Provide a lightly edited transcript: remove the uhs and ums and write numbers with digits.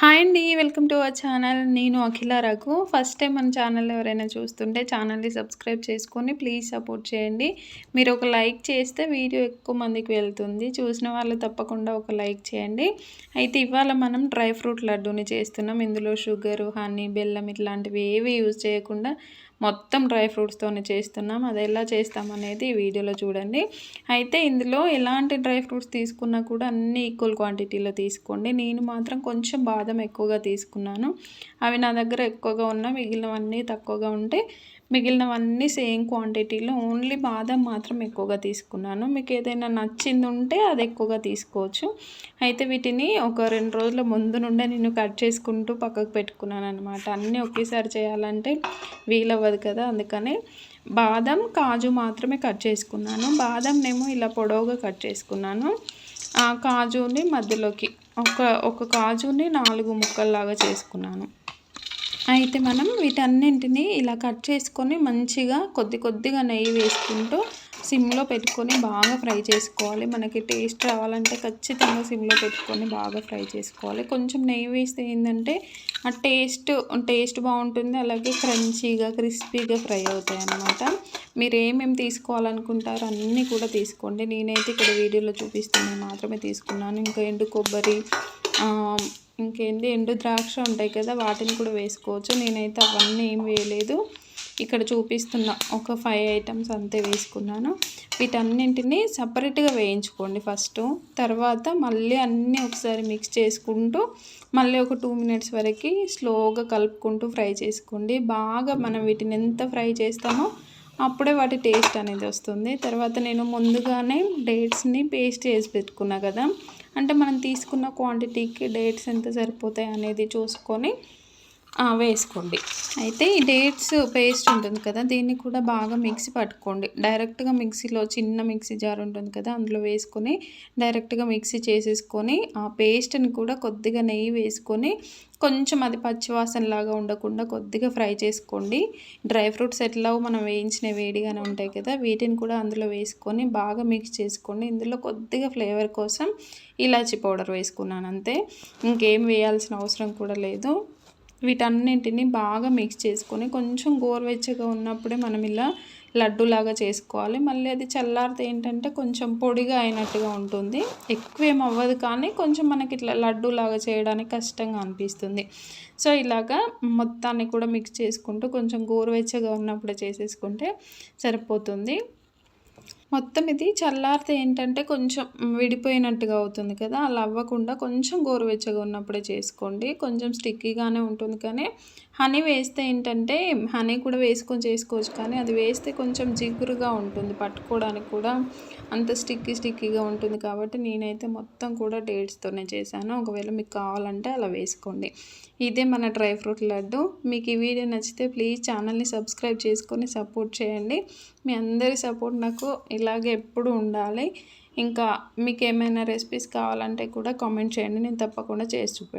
Hi అండి. Welcome to our channel. నేను అఖిల Raghu. First time మన ఛానల్ ఎవరైనా చూస్తుంటే ఛానల్ని సబ్స్క్రైబ్ చేసుకొని ప్లీజ్ సపోర్ట్ చేయండి. మీరు ఒక లైక్ చేస్తే వీడియో ఎక్కువ మందికి వెళ్తుంది. చూసిన వాళ్ళు తప్పకుండా ఒక లైక్ చేయండి. అయితే ఇవాళ మనం డ్రై ఫ్రూట్ లడ్డూని చేస్తున్నాం. ఇందులో షుగరు, హనీ, బెల్లం ఇట్లాంటివి ఏవి యూజ్ చేయకుండా మొత్తం డ్రై ఫ్రూట్స్తోనే చేస్తున్నాం. అది ఎలా చేస్తామనేది ఈ వీడియోలో చూడండి. అయితే ఇందులో ఎలాంటి డ్రై ఫ్రూట్స్ తీసుకున్నా కూడా అన్నీ ఈక్వల్ క్వాంటిటీలో తీసుకోండి. నేను మాత్రం కొంచెం బాదం ఎక్కువగా తీసుకున్నాను. అవి నా దగ్గర ఎక్కువగా ఉన్న మిగిలినవన్నీ తక్కువగా ఉంటే మిగిలినవన్నీ సేమ్ క్వాంటిటీలో ఓన్లీ బాదం మాత్రం ఎక్కువగా తీసుకున్నాను. మీకు ఏదైనా నచ్చింది ఉంటే అది ఎక్కువగా తీసుకోవచ్చు. అయితే వీటిని ఒక 2 రోజుల ముందు నుండే నేను కట్ చేసుకుంటూ పక్కకు పెట్టుకున్నాను అనమాట. అన్నీ ఒకేసారి చేయాలంటే వీలవ్వదు కదా, అందుకని బాదం, కాజు మాత్రమే కట్ చేసుకున్నాను. బాదంనేమో ఇలా పొడవుగా కట్ చేసుకున్నాను. ఆ కాజుని మధ్యలోకి ఒక కాజుని 4 ముక్కల్లాగా చేసుకున్నాను. అయితే మనం వీటన్నింటినీ ఇలా కట్ చేసుకొని మంచిగా కొద్దిగా నెయ్యి వేసుకుంటూ సిమ్లో పెట్టుకొని బాగా ఫ్రై చేసుకోవాలి. మనకి టేస్ట్ రావాలంటే ఖచ్చితంగా సిమ్లో పెట్టుకొని బాగా ఫ్రై చేసుకోవాలి. కొంచెం నెయ్యి వేస్తే ఏంటంటే ఆ టేస్ట్ బాగుంటుంది. అలాగే క్రంచీగా క్రిస్పీగా ఫ్రై అవుతాయి అన్నమాట. మీరు ఏమేమి తీసుకోవాలనుకుంటారో అన్నీ కూడా తీసుకోండి. నేనైతే ఇక్కడ వీడియోలో చూపిస్తున్నాను మాత్రమే తీసుకున్నాను. ఇంకా ఎండు కొబ్బరి, ఎండు ద్రాక్ష ఉంటాయి కదా, వాటిని కూడా వేసుకోవచ్చు. నేనైతే అవన్నీ ఏం వేయలేదు. ఇక్కడ చూపిస్తున్న ఒక 5 ఐటమ్స్ అంతే వేసుకున్నాను. వీటన్నింటినీ సపరేట్గా వేయించుకోండి ఫస్ట్. తర్వాత మళ్ళీ అన్నీ ఒకసారి మిక్స్ చేసుకుంటూ మళ్ళీ ఒక 2 మినిట్స్ వరకు స్లోగా కలుపుకుంటూ ఫ్రై చేసుకోండి. బాగా మనం వీటిని ఎంత ఫ్రై చేస్తామో అప్పుడే వాటి టేస్ట్ అనేది వస్తుంది. తర్వాత నేను ముందుగానే డేట్స్ని పేస్ట్ చేసి పెట్టుకున్నా కదా, అంటే మనం తీసుకున్న క్వాంటిటీకి డేట్స్ ఎంత సరిపోతాయి అనేది చూసుకొని వేసుకోండి. అయితే ఈ డేట్స్ పేస్ట్ ఉంటుంది కదా, దీన్ని కూడా బాగా మిక్సీ పట్టుకోండి. డైరెక్ట్గా మిక్సీలో చిన్న మిక్సీ జార్ ఉంటుంది కదా, అందులో వేసుకొని డైరెక్ట్గా మిక్సీ చేసేసుకొని ఆ పేస్ట్ని కూడా కొద్దిగా నెయ్యి వేసుకొని కొంచెం అది పచ్చివాసనలాగా ఉండకుండా కొద్దిగా ఫ్రై చేసుకోండి. డ్రై ఫ్రూట్స్ ఎట్లాగో మనం వేయించిన వేడిగానే ఉంటాయి కదా, వీటిని కూడా అందులో వేసుకొని బాగా మిక్స్ చేసుకోండి. ఇందులో కొద్దిగా ఫ్లేవర్ కోసం ఇలాచీ పౌడర్ వేసుకున్నాను అంతే. ఇంకేం వేయాల్సిన అవసరం కూడా లేదు. వీటన్నింటిని బాగా మిక్స్ చేసుకొని కొంచెం గోరువెచ్చగా ఉన్నప్పుడే మనం ఇలా లడ్డూలాగా చేసుకోవాలి. మళ్ళీ అది చల్లారితే ఏంటంటే కొంచెం పొడిగా అయినట్టుగా ఉంటుంది. ఎక్కువేం అవ్వదు, కానీ కొంచెం మనకి ఇట్లా లడ్డూలాగా చేయడానికి కష్టంగా అనిపిస్తుంది. సో ఇలాగా మొత్తాన్ని కూడా మిక్స్ చేసుకుంటూ కొంచెం గోరువెచ్చగా ఉన్నప్పుడే చేసేసుకుంటే సరిపోతుంది. మొత్తం ఇది చల్లారితే ఏంటంటే కొంచెం విడిపోయినట్టుగా అవుతుంది కదా, అలా అవ్వకుండా కొంచెం గోరువెచ్చగా ఉన్నప్పుడే చేసుకోండి. కొంచెం స్టిక్కీగానే ఉంటుంది, కానీ హనీ వేస్తే ఏంటంటే హనీ కూడా వేసుకొని చేసుకోవచ్చు, కానీ అది వేస్తే కొంచెం జిగురుగా ఉంటుంది, పట్టుకోవడానికి కూడా అంత స్టిక్కీగా ఉంటుంది. కాబట్టి నేనైతే మొత్తం కూడా డేట్స్తోనే చేశాను. ఒకవేళ మీకు కావాలంటే అలా వేసుకోండి. ఇదే మన డ్రై ఫ్రూట్ లడ్డు. మీకు ఈ వీడియో నచ్చితే ప్లీజ్ ఛానల్ని సబ్స్క్రైబ్ చేసుకొని సపోర్ట్ చేయండి. మీ అందరి సపోర్ట్ నాకు ఇలాగే ఎప్పుడు ఉండాలి. ఇంకా మీకు ఏమైనా రెసిపీస్ కావాలంటే కూడా కామెంట్ చేయండి, నేను తప్పకుండా చేసి చూపెడతాను.